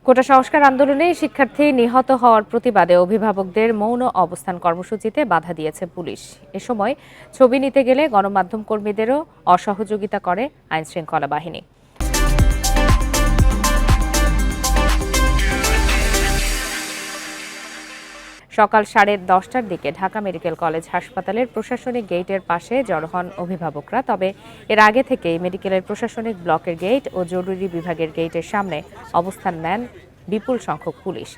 কোটা সংস্কার আন্দোলনে শিক্ষার্থী নিহত হওয়ার প্রতিবাদে অভিভাবকদের মৌন অবস্থান কর্মসূচিতে বাধা দিয়েছে পুলিশ। এ সময় ছবি নিতে গেলে গণমাধ্যম কর্মীদেরও অসহযোগিতা করে আইনশৃঙ্খলা বাহিনী। সকাল 10:30টার দিকে ঢাকা মেডিকেল কলেজ হাসপাতালের প্রশাসনিক গেটের পাশে জড়ো হন অভিভাবকরা। তবে এর আগে থেকেই মেডিকেলের প্রশাসনিক ব্লকের গেট ও জরুরি বিভাগের গেটের সামনে অবস্থান নেন বিপুল সংখ্যক পুলিশ।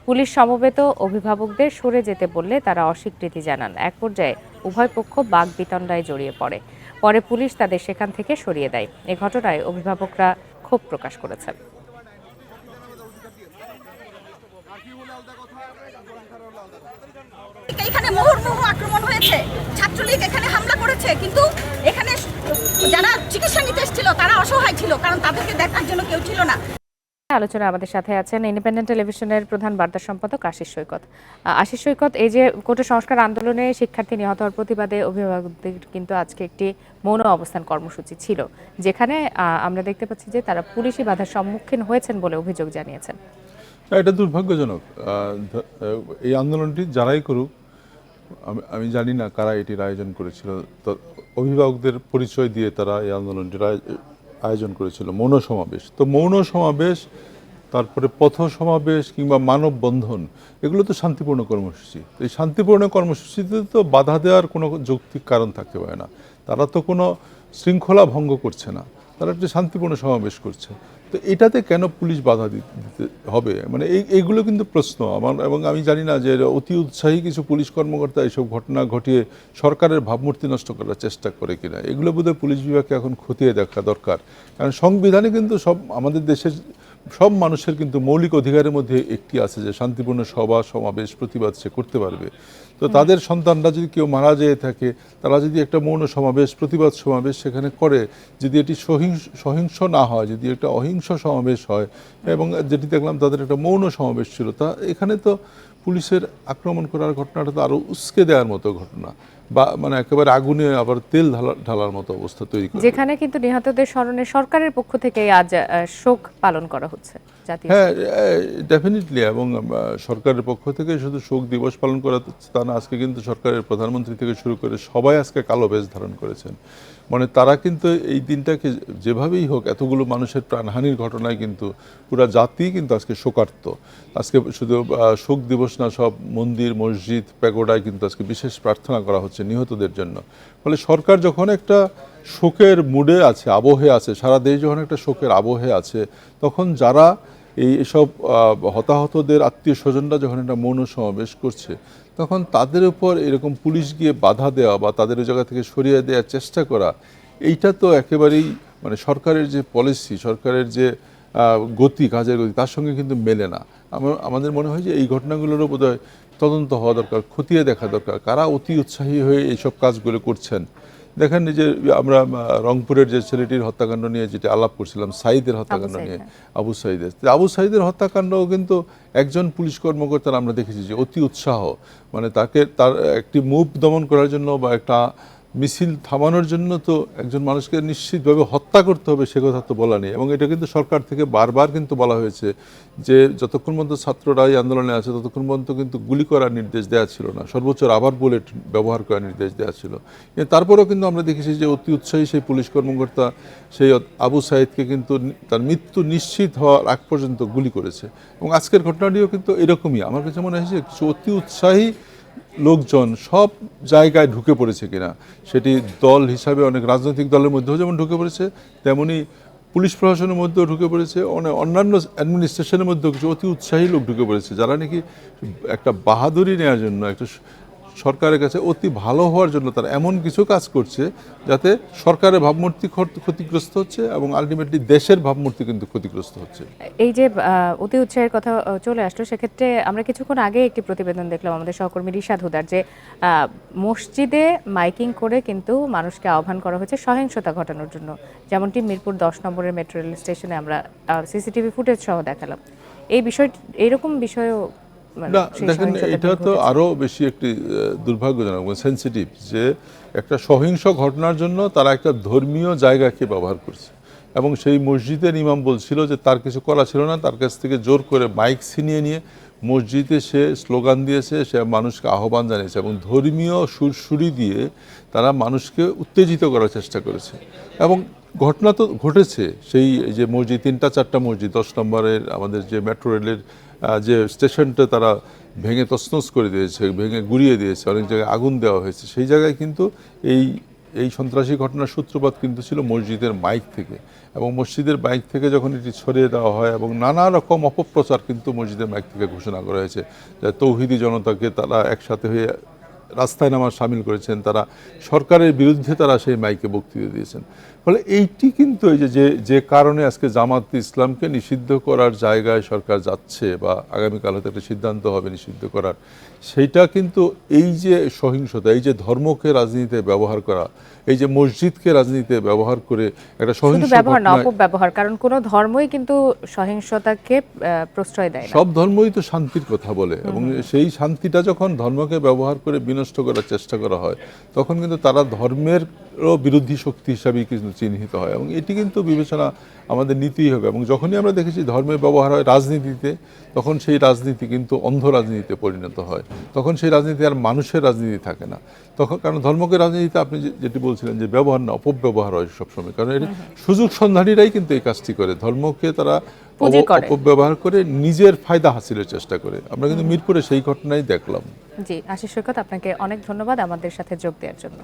পুলিশ সমবেত অভিভাবকদের সরে যেতে বললে তারা অস্বীকৃতি জানান। এক পর্যায়ে উভয় পক্ষ বাকবিতণ্ডায় জড়িয়ে পড়ে। পরে পুলিশ তাদের সেখান থেকে সরিয়ে দেয়। এ ঘটনায় অভিভাবকরা ক্ষোভ প্রকাশ করেছেন। এখানে মুহুর্মুহু আক্রমণ হয়েছে, ছাত্রলীগ এখানে হামলা করেছে, কিন্তু এখানে যারা চিকিৎসা নিতে এসেছিল তারা অসহায় ছিল, কারণ তাদেরকে দেখার জন্য কেউ ছিল না। আলোচনায় আমাদের সাথে আছেন ইন্ডিপেন্ডেন্ট টেলিভিশনের প্রধান বার্তা সম্পাদক আশিস সৈকত। আশিস সৈকত, এই যে কোটা সংস্কার আন্দোলনে শিক্ষার্থী নিহত হওয়ার প্রতিবাদে অভিভাবকদের কিন্তু আজকে একটি মৌন অবস্থান কর্মসূচি ছিল, যেখানে আমরা দেখতে পাচ্ছি যে তারা পুলিশি বাধার সম্মুখীন হয়েছেন বলে অভিযোগ জানিয়েছেন। এটা দুর্ভাগ্যজনক। এই আন্দোলনটি যারাই করুক, আমি জানি না কারা এটির আয়োজন করেছিল। তো অভিভাবকদের পরিচয় দিয়ে তারা এই আন্দোলনটির আয়োজন করেছিল মৌন সমাবেশ। তো মৌন সমাবেশ, তারপরে পথ সমাবেশ কিংবা মানববন্ধন, এগুলো তো শান্তিপূর্ণ কর্মসূচি। তো এই শান্তিপূর্ণ কর্মসূচিতে তো বাধা দেওয়ার কোনো যৌক্তিক কারণ থাকতে পারে না। তারা তো কোনো শৃঙ্খলা ভঙ্গ করছে না, তারা একটি শান্তিপূর্ণ সমাবেশ করছে। তো এটাতে কেন পুলিশ বাধা দিতে হবে? মানে এইগুলো কিন্তু প্রশ্ন আমার, এবং আমি জানি না যে অতি উৎসাহী কিছু পুলিশ কর্মকর্তা এইসব ঘটনা ঘটিয়ে সরকারের ভাবমূর্তি নষ্ট করার চেষ্টা করে কিনা। এগুলো বোধহয় পুলিশ বিভাগকে এখন খতিয়ে দেখা দরকার। কারণ সংবিধানে কিন্তু আমাদের দেশের সব মানুষের কিন্তু মৌলিক অধিকারের মধ্যে একটি আছে যে শান্তিপূর্ণ সভা সমাবেশ প্রতিবাদ সে করতে পারবে। তো তাদের সন্তানরা যদি কেউ মারা যেয়ে থাকে, তারা যদি একটা মৌন সমাবেশ প্রতিবাদ সমাবেশ সেখানে করে, যদি এটি সহিংস না হয়, যদি একটা অহিংস সমাবেশ হয়, এবং যেটি দেখলাম তাদের একটা মৌন সমাবেশ ছিল, তা এখানে তো পুলিশের আক্রমণ করার ঘটনাটা তো আরও উস্কে দেওয়ার মতো ঘটনা, বা মানে একেবারে আগুনে আবার তেল ঢালার মতো অবস্থা তৈরি করে। যেখানে কিন্তু নিহতদের স্মরণে সরকারের পক্ষ থেকে আজ শোক পালন করা হচ্ছে। হ্যাঁ, ডেফিনেটলি। এবং সরকারের পক্ষ থেকে শুধু শোক দিবস পালন করা তা না, আজকে কিন্তু সরকারের প্রধানমন্ত্রী থেকে শুরু করে সবাই আজকে কালো বেশ ধারণ করেছেন। মানে তারা কিন্তু এই দিনটাকে যেভাবেই হোক, এতগুলো মানুষের প্রাণহানির ঘটনায় কিন্তু পুরা জাতি কিন্তু আজকে শোকার্ত। আজকে শুধু শোক দিবস না, সব মন্দির মসজিদ প্যাগোডায় কিন্তু আজকে বিশেষ প্রার্থনা করা হচ্ছে নিহতদের জন্য। ফলে সরকার যখন একটা শোকের মুডে আছে, আবহে আছে, সারা দেশ যখন একটা শোকের আবহে আছে, তখন যারা এইসব হতাহতদের আত্মীয় স্বজনরা যখন একটা মৌন সমাবেশ করছে, তখন তাদের উপর এরকম পুলিশ গিয়ে বাধা দেওয়া বা তাদের ওই জায়গা থেকে সরিয়ে দেওয়ার চেষ্টা করা, এইটা তো একেবারেই মানে সরকারের যে পলিসি, সরকারের যে গতি, কাজের গতি, তার সঙ্গে কিন্তু মেলে না। আমাদের মনে হয় যে এই ঘটনাগুলোরও বোধহয় তদন্ত হওয়া দরকার, খতিয়ে দেখা দরকার, কারা অতি উৎসাহী হয়ে এইসব কাজগুলো করছেন। দেখেন যে আমরা রংপুরের যে ছেলেটির হত্যাকাণ্ড নিয়ে যেটা আলাপ করছিলাম, সাইদের হত্যাকাণ্ড নিয়ে, আবু সাইদের হত্যাকাণ্ডও কিন্তু একজন পুলিশ কর্মকর্তার আমরা দেখেছি যে অতি উৎসাহ, মানে তার একটি মুভ দমন করার জন্য বা একটা মিছিল থামানোর জন্য তো একজন মানুষকে নিশ্চিতভাবে হত্যা করতে হবে সে কথা তো বলা নেই। এবং এটা কিন্তু সরকার থেকে বারবার কিন্তু বলা হয়েছে যে যতক্ষণ পর্যন্ত ছাত্ররা এই আন্দোলনে আছে ততক্ষণ পর্যন্ত কিন্তু গুলি করার নির্দেশ দেওয়া ছিল না, সর্বোচ্চ রাবার বুলেট ব্যবহার করার নির্দেশ দেওয়া ছিল। তারপরেও কিন্তু আমরা দেখেছি যে অতি উৎসাহী সেই পুলিশ কর্মকর্তা সেই আবু সাইদকে কিন্তু তার মৃত্যু নিশ্চিত হওয়ার আগ পর্যন্ত গুলি করেছে। এবং আজকের ঘটনাটিও কিন্তু এরকমই আমার কাছে মনে হয়েছে, কিছু অতি উৎসাহী লোকজন সব জায়গায় ঢুকে পড়েছে কিনা, সেটি দল হিসাবে অনেক রাজনৈতিক দলের মধ্যেও যেমন ঢুকে পড়েছে, তেমনি পুলিশ প্রশাসনের মধ্যেও ঢুকে পড়েছে, অন্যান্য অ্যাডমিনিস্ট্রেশনের মধ্যেও কিছু অতি উৎসাহী লোক ঢুকে পড়েছে, যারা নাকি একটা বাহাদুরি নেওয়ার জন্য, একটা সরকারের কাছে অতি ভালো হওয়ার জন্য তারা এমন কিছু কাজ করছে যাতে সরকারের ভাবমূর্তি ক্ষতিগ্রস্ত হচ্ছে এবং আলটিমেটলি দেশের ভাবমূর্তি কিন্তু ক্ষতিগ্রস্ত হচ্ছে। এই যে অতি উৎসাহের কথা চলে আসলো, সেক্ষেত্রে আমরা কিছুক্ষণ আগে একটি প্রতিবেদন দেখলাম আমাদের সহকর্মী রিশাদ হুদার, যে মসজিদে মাইকিং করে কিন্তু মানুষকে আহ্বান করা হয়েছে সহিংসতা ঘটানোর জন্য, যেমনটি মিরপুর 10 নম্বরের মেট্রো রেল স্টেশনে আমরা সিসিটিভি ফুটেজ সহ দেখালাম। এই বিষয়, এইরকম বিষয়ও না, দেখেন এটা তো আরো বেশি একটি দুর্ভাগ্যজনক, সেন্সিটিভ, যে একটা সহিংস ঘটনার জন্য তারা একটা ধর্মীয় জায়গাকে ব্যবহার করছে। এবং সেই মসজিদের ইমাম বলছিল যে তার কিছু করা ছিল না, তার কাছ থেকে জোর করে মাইক ছিনিয়ে নিয়ে মসজিদে সে স্লোগান দিয়েছে, সে মানুষকে আহ্বান জানিয়েছে এবং ধর্মীয় সুরসুরি দিয়ে তারা মানুষকে উত্তেজিত করার চেষ্টা করেছে। এবং ঘটনা তো ঘটেছে, সেই যে মসজিদ 3-4টা মসজিদ 10 নম্বরের আমাদের যে মেট্রো রেলের যে স্টেশনটা তারা ভেঙে তছনছ করে দিয়েছে, ভেঙে গুড়িয়ে দিয়েছে, অনেক জায়গায় আগুন দেওয়া হয়েছে। সেই জায়গায় কিন্তু এই সন্ত্রাসী ঘটনার সূত্রপাত কিন্তু ছিল মসজিদের মাইক থেকে, এবং মসজিদের মাইক থেকে যখন এটি ছড়িয়ে দেওয়া হয় এবং নানা রকম অপপ্রচার কিন্তু মসজিদের মাইক থেকে ঘোষণা করা হয়েছে, যে তৌহিদি জনতাকে তারা একসাথে হয়ে রাস্তায় নামার সামিল করেছেন, তারা সরকারের বিরুদ্ধে তারা সেই মাইকে বক্তৃতা দিয়েছেন। ফলে এইটি কিন্তু এই যে কারণে আজকে জামাত ইসলামকে নিষিদ্ধ করার জায়গায় সরকার যাচ্ছে বা আগামীকাল হয়তো একটা সিদ্ধান্ত হবে নিষিদ্ধ করার, সেইটা কিন্তু এই যে সহিংসতা, এই যে ধর্মকে রাজনীতিতে ব্যবহার করা, এই যে মসজিদকে রাজনীতিতে ব্যবহার করে একটা সহিংস ব্যবহার না, অপব্যবহার, কারণ কোনো ধর্মই কিন্তু সহিংসতাকে প্রশ্রয় দেয় না। সব ধর্মই তো শান্তির কথা বলে, এবং সেই শান্তিটা যখন ধর্মকে ব্যবহার করে বিনষ্ট করার চেষ্টা করা হয়, তখন কিন্তু তারা ধর্মেরও বিরোধী শক্তি হিসাবেই কিন্তু চিহ্নিত হয়, এবং এটি কিন্তু বিবেচনা আমাদের নিতেই হবে। এবং যখনই আমরা দেখেছি ধর্মের ব্যবহার হয় রাজনীতিতে, তখন সেই রাজনীতি কিন্তু অন্ধ রাজনীতিতে পরিণত হয়, তখন সেই রাজনীতি আর মানুষের রাজনীতি থাকে না। তখন কারণ ধর্মকে রাজনীতিতে আপনি যেটি বলছিলেন যে ব্যবহার না, অপব্যবহার হয় সবসময়, কারণ এর সুযোগ সন্ধানীরাই কিন্তু এই কাজটি করে, ধর্মকে তারা অপব্যবহার করে নিজের ফায়দা হাসিলের চেষ্টা করে। আমরা কিন্তু মিরপুরে সেই ঘটনাই দেখলাম। জি, আশিস সৈকত, আপনাকে অনেক ধন্যবাদ আমাদের সাথে যোগ দেওয়ার জন্য।